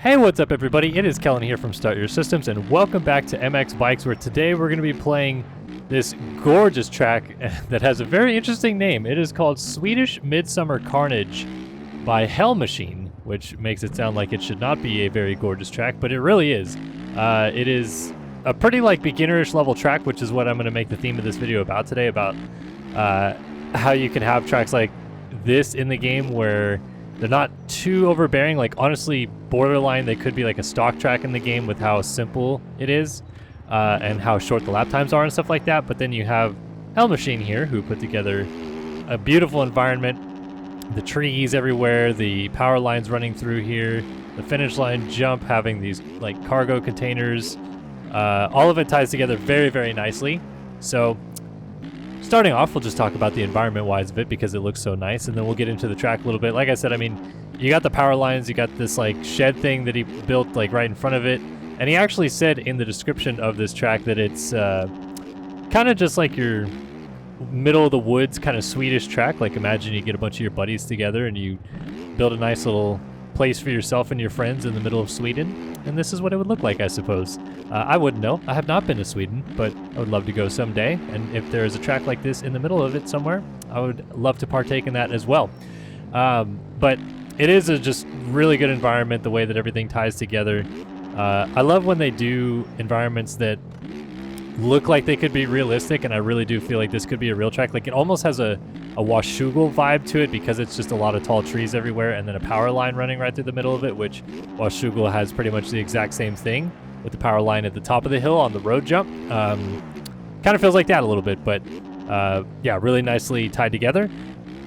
Hey, what's up everybody? It is Kellen here from Start Your Systems, and welcome back to MX Bikes, where today we're going to be playing this gorgeous track that has a very interesting name. It is called Swedish Midsummer Carnage by Hellmachine, which makes it sound like it should not be a very gorgeous track, but it really is. It is a pretty beginnerish level track, which is what I'm going to make the theme of this video about today, about how you can have tracks like this in the game where they're not too overbearing. Like, honestly, borderline, they could be like a stock track in the game with how simple it is and how short the lap times are and stuff like that. But then you have Hellmachine here, who put together a beautiful environment. The trees everywhere, the power lines running through here, the finish line jump having these like cargo containers. All of it ties together very, very nicely. So starting off, we'll just talk about the environment-wise of it because it looks so nice, and then we'll get into the track a little bit. Like I said, I mean, you got the power lines, you got this like shed thing that he built like right in front of it, and he actually said in the description of this track that it's kind of just like your middle of the woods kind of Swedish track. Like, imagine you get a bunch of your buddies together and you build a nice little place for yourself and your friends in the middle of Sweden, and this is what it would look like, I suppose. I wouldn't know. I have not been to Sweden, but I would love to go someday, and if there is a track like this in the middle of it somewhere, I would love to partake in that as well. But it is a just really good environment, the way that everything ties together. I love when they do environments that look like they could be realistic, and I really do feel like this could be a real track. Like, it almost has a Washougal vibe to it because it's just a lot of tall trees everywhere and then a power line running right through the middle of it, which Washougal has pretty much the exact same thing with the power line at the top of the hill on the road jump. Kind of feels like that a little bit, but yeah, really nicely tied together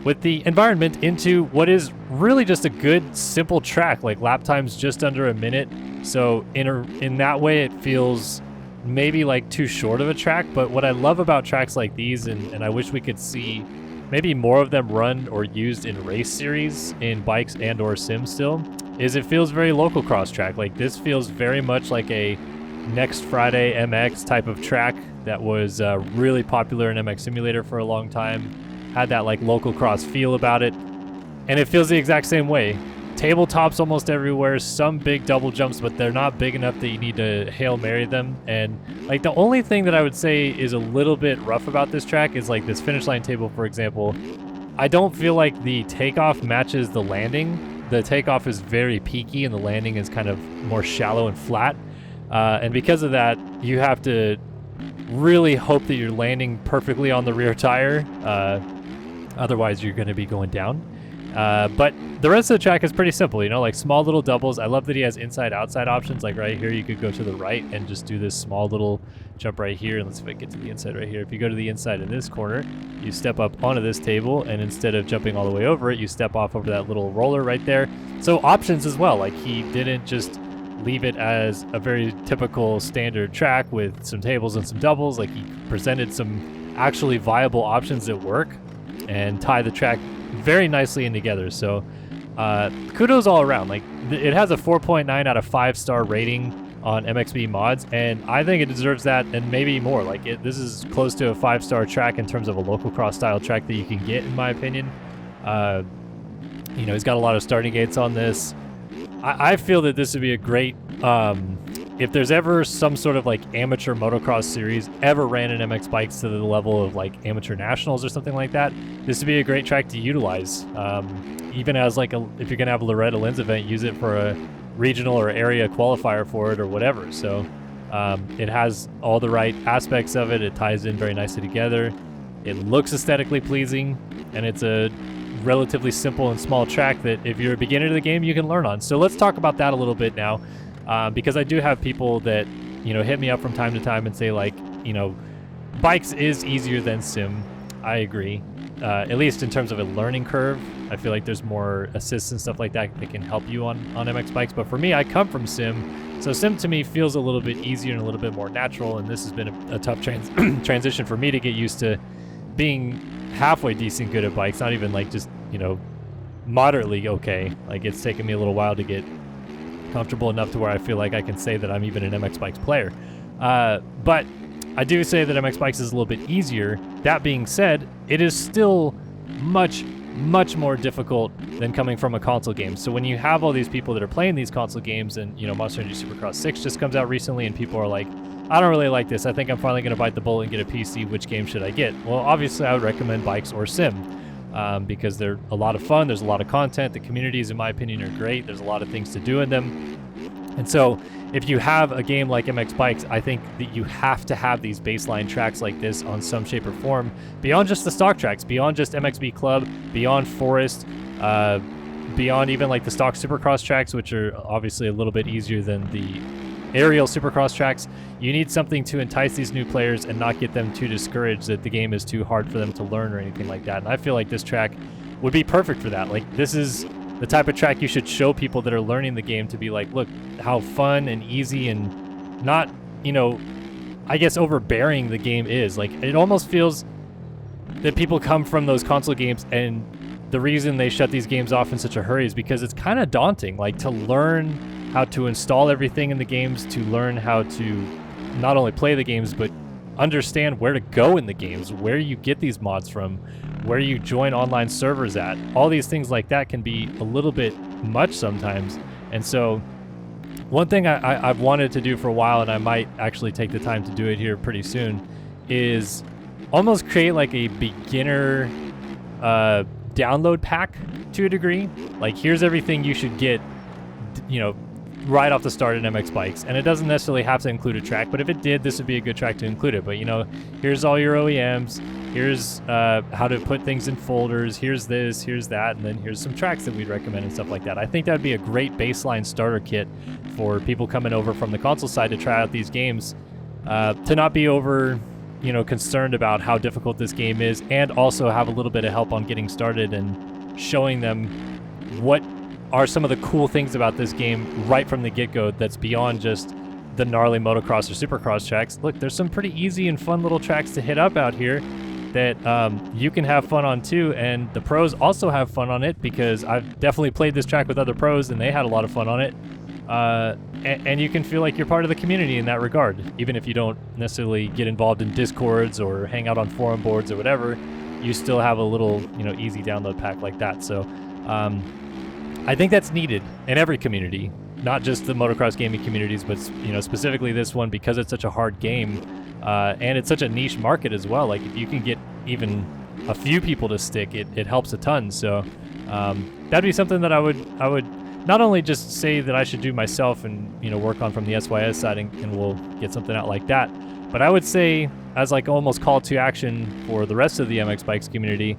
with the environment into what is really just a good, simple track. Like, lap times just under a minute, so in that way it feels maybe like too short of a track. But what I love about tracks like these, and I wish we could see maybe more of them run or used in race series in bikes and or sim still, is it feels very local cross track. Like, this feels very much like a Next Friday MX type of track that was really popular in MX Simulator for a long time. Had that like local cross feel about it, and it feels the exact same way. Tabletops almost everywhere, some big double jumps, but they're not big enough that you need to Hail Mary them. And like, the only thing that I would say is a little bit rough about this track is like this finish line table, for example. I don't feel like the takeoff matches the landing. The takeoff is very peaky and the landing is kind of more shallow and flat. And because of that, you have to really hope that you're landing perfectly on the rear tire. Otherwise, you're going to be going down. But the rest of the track is pretty simple, you know, like small little doubles. I love that he has inside-outside options. Like right here, you could go to the right and just do this small little jump right here. And let's see if I get to the inside right here. If you go to the inside in this corner, you step up onto this table, and instead of jumping all the way over it, you step off over that little roller right there. So options as well. Like, he didn't just leave it as a very typical standard track with some tables and some doubles. Like, he presented some actually viable options that work and tie the track very nicely in together. So kudos all around. Like, it has a 4.9 out of 5-star rating on MXB mods, and I think it deserves that and maybe more. Like, this is close to a 5-star track in terms of a local cross style track that you can get, in my opinion. You know, he's got a lot of starting gates on this. I feel that this would be a great, if there's ever some sort of like amateur motocross series ever ran in MX bikes to the level of like amateur nationals or something like that, this would be a great track to utilize. Even as like if you're gonna have a Loretta Lynn's event, use it for a regional or area qualifier for it or whatever. So it has all the right aspects of it. It ties in very nicely together. It looks aesthetically pleasing, and it's a relatively simple and small track that if you're a beginner to the game, you can learn on. So let's talk about that a little bit now. Because I do have people that, you know, hit me up from time to time and say, like, you know, bikes is easier than sim. I agree. At least in terms of a learning curve. I feel like there's more assists and stuff like that that can help you on MX bikes. But for me, I come from sim. So sim to me feels a little bit easier and a little bit more natural. And this has been a tough transition for me to get used to being halfway decent good at bikes. Not even like just, you know, moderately okay. Like, it's taken me a little while to get comfortable enough to where I feel like I can say that I'm even an MX Bikes player. But I do say that MX Bikes is a little bit easier. That being said, it is still much, much more difficult than coming from a console game. So when you have all these people that are playing these console games, and Monster Energy Supercross 6 just comes out recently, and people are like, I don't really like this. I think I'm finally going to bite the bullet and get a PC. Which game should I get? Well, obviously, I would recommend Bikes or Sim because they're a lot of fun. There's a lot of content. The communities, in my opinion, are great. There's a lot of things to do in them. And so if you have a game like MX Bikes, I think that you have to have these baseline tracks like this on some shape or form, beyond just the stock tracks, beyond just MXB Club, beyond Forest, beyond even like the stock Supercross tracks, which are obviously a little bit easier than the aerial Supercross tracks. You need something to entice these new players and not get them too discouraged that the game is too hard for them to learn or anything like that. And I feel like this track would be perfect for that. Like, this is the type of track you should show people that are learning the game, to be like, look how fun and easy and not, I guess overbearing the game is. Like, it almost feels that people come from those console games, and the reason they shut these games off in such a hurry is because it's kind of daunting, like, to learn how to install everything in the games, to learn how to not only play the games, but understand where to go in the games, where you get these mods from, where you join online servers at. All these things like that can be a little bit much sometimes. And so one thing I've wanted to do for a while, and I might actually take the time to do it here pretty soon, is almost create like a beginner download pack to a degree. Like, here's everything you should get, right off the start in MX Bikes. And it doesn't necessarily have to include a track, but if it did, this would be a good track to include it. But, here's all your OEMs, here's how to put things in folders, here's this, here's that, and then here's some tracks that we'd recommend and stuff like that. I think that would be a great baseline starter kit for people coming over from the console side to try out these games, to not be over, concerned about how difficult this game is, and also have a little bit of help on getting started and showing them what are some of the cool things about this game right from the get-go that's beyond just the gnarly motocross or supercross tracks. Look, there's some pretty easy and fun little tracks to hit up out here that you can have fun on too, and the pros also have fun on it, because I've definitely played this track with other pros and they had a lot of fun on it. And you can feel like you're part of the community in that regard, even if you don't necessarily get involved in Discords or hang out on forum boards or whatever. You still have a little, easy download pack like that. So I think that's needed in every community, not just the motocross gaming communities, but specifically this one, because it's such a hard game, and it's such a niche market as well. Like, if you can get even a few people to stick, it helps a ton. So that'd be something that I would not only just say that I should do myself and work on from the SYS side, and we'll get something out like that, but I would say, as like almost call to action for the rest of the MX Bikes community,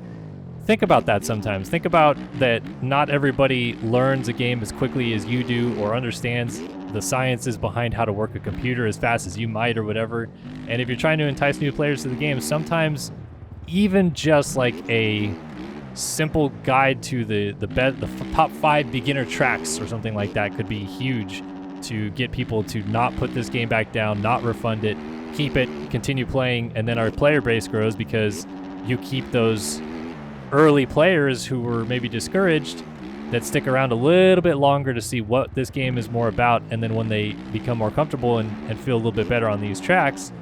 think about that sometimes. Think about that not everybody learns a game as quickly as you do, or understands the sciences behind how to work a computer as fast as you might, or whatever. And if you're trying to entice new players to the game, sometimes even just like a simple guide to the top 5 beginner tracks or something like that could be huge to get people to not put this game back down, not refund it, keep it, continue playing, and then our player base grows because you keep those early players who were maybe discouraged that stick around a little bit longer to see what this game is more about, and then when they become more comfortable and feel a little bit better on these tracks,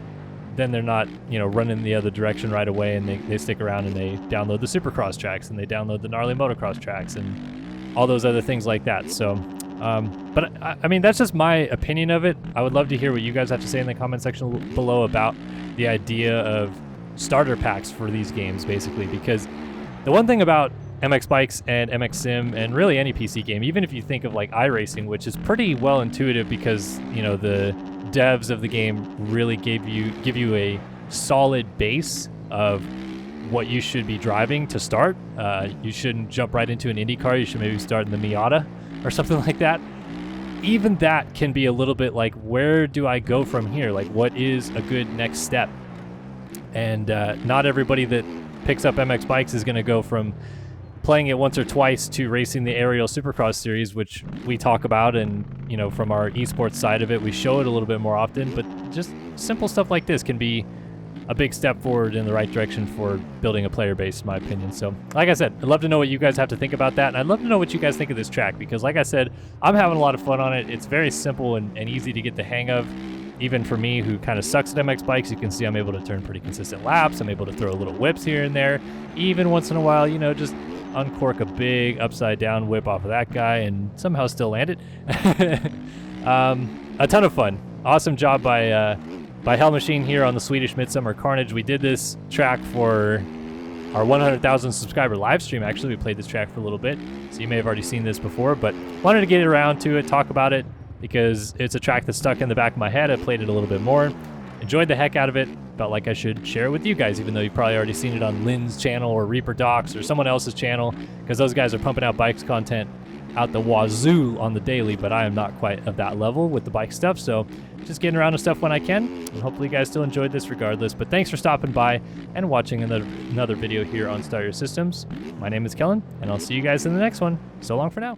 then they're not running the other direction right away, and they stick around and they download the supercross tracks, and they download the gnarly motocross tracks, and all those other things like that. So but I mean, that's just my opinion of it. I would love to hear what you guys have to say in the comment section below about the idea of starter packs for these games, basically, because the one thing about MX Bikes and MX Sim, and really any PC game, even if you think of like iRacing, which is pretty well intuitive because the devs of the game really give you a solid base of what you should be driving to start. You shouldn't jump right into an Indy car. You should maybe start in the Miata or something like that. Even that can be a little bit like, where do I go from here? Like, what is a good next step? And not everybody that picks up MX Bikes is going to go from playing it once or twice to racing the aerial supercross series, which we talk about, and from our esports side of it, we show it a little bit more often. But just simple stuff like this can be a big step forward in the right direction for building a player base, in my opinion. So like I said, I'd love to know what you guys have to think about that, and I'd love to know what you guys think of this track, because like I said, I'm having a lot of fun on it. It's very simple and easy to get the hang of. Even for me, who kind of sucks at MX Bikes, you can see I'm able to turn pretty consistent laps. I'm able to throw little whips here and there. Even once in a while, just uncork a big upside down whip off of that guy and somehow still land it. A ton of fun. Awesome job by Hellmachine here on the Swedish Midsummer Carnage. We did this track for our 100,000 subscriber live stream. Actually, we played this track for a little bit, so you may have already seen this before, but wanted to get around to it, talk about it, because it's a track that's stuck in the back of my head. I played it a little bit more, enjoyed the heck out of it, felt like I should share it with you guys, even though you've probably already seen it on Lynn's channel or Reaper Docs or someone else's channel, because those guys are pumping out bikes content out the wazoo on the daily, but I am not quite of that level with the bike stuff, so just getting around to stuff when I can, and hopefully you guys still enjoyed this regardless. But thanks for stopping by and watching another video here on Start Your Systems. My name is Kellen, and I'll see you guys in the next one. So long for now.